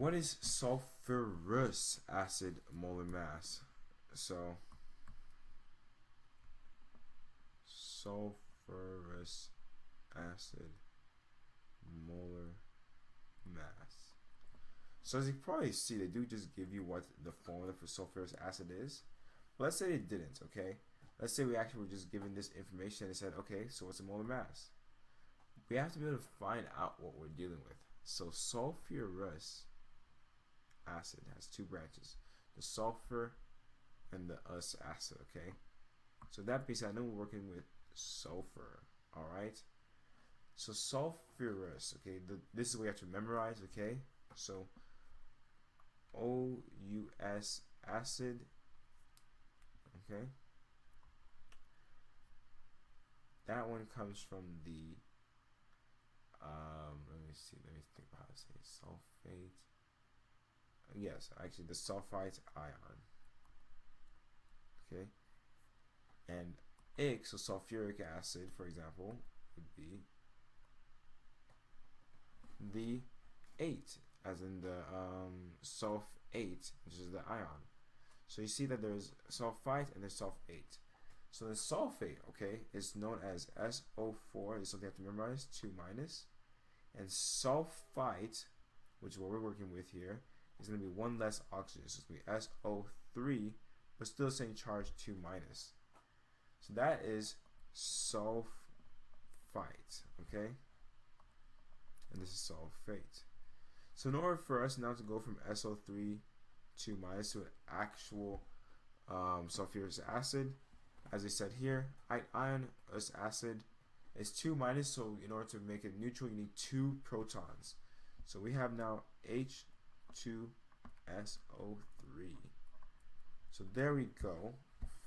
what is sulfurous acid molar mass? So sulfurous acid molar mass. So as you can probably see, they do just give you what the formula for sulfurous acid is. But let's say they didn't, okay? Let's say we actually were just given this information and said, okay, so what's the molar mass? We have to be able to find out what we're dealing with. So sulfurous acid has two branches, the sulfur and the us acid, okay? So that being said, I know we're working with sulfur, alright? So sulfurous, okay, this is what you have to memorize, okay? So OUS acid, okay? That one comes from the let me think about how to say it. Sulfate. Yes, actually the sulfite ion. Okay. And ick, so sulfuric acid, for example, would be the 8, as in the sulfate, which is the ion. So you see that there's sulfite and there's sulfate. So the sulfate, okay, is known as SO4, is something you have to memorize, 2 minus. And sulfite, which is what we're working with here, is going to be 1 less oxygen. So it's going to be SO3, but still saying charge 2 minus. So that is sulfite, okay? And this is sulfate. So in order for us now to go from SO3 2 minus to an actual sulfurous acid, as I said here, ion us acid is 2 minus, so in order to make it neutral, you need 2 protons. So we have now H2SO3. So there we go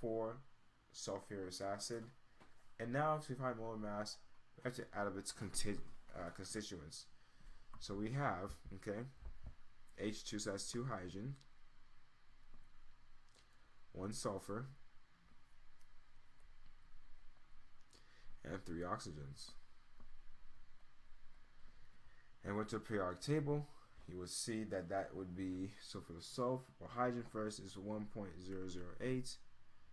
for sulfurous acid. And now to find molar mass, we have to add up its constituents. So we have, okay, H2, so that's 2 hydrogen, 1 sulfur, and 3 oxygens. And went to the periodic table, you would see that that would be, so for the sulfur, or hydrogen first is 1.008,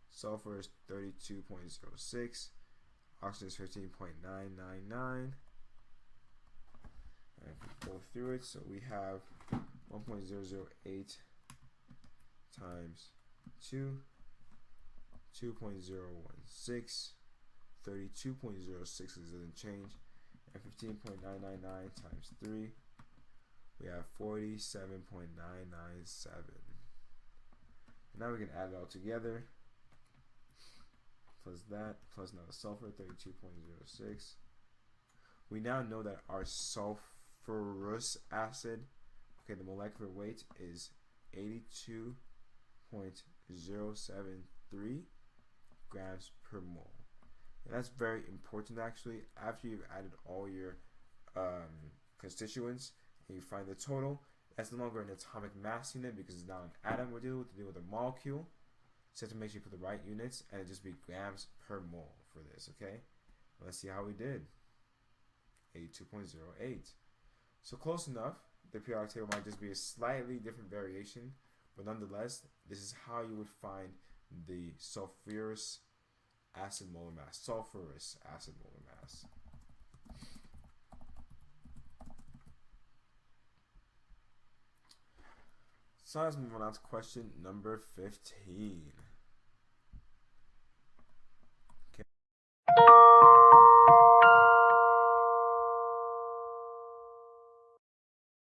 sulfur is 32.06, oxygen is 15.999. And if we go through it, so we have 1.008 times 2, 2.016, 32.06 doesn't change, and 15.999 times 3, we have 47.997. Now we can add it all together, plus that, plus now the sulfur, 32.06. We now know that our sulfurous acid, okay, the molecular weight is 82.073 grams per mole. And that's very important actually. After you've added all your constituents and you find the total, that's no longer an atomic mass unit because it's now an atom we're dealing with a molecule. So you have to make sure you put the right units, and it just be grams per mole for this, okay? Let's see how we did. 82.08. So close enough. The periodic table might just be a slightly different variation, but nonetheless, this is how you would find the sulfurous acid molar mass. Sulfurous acid molar mass. So let's move on to question number 15.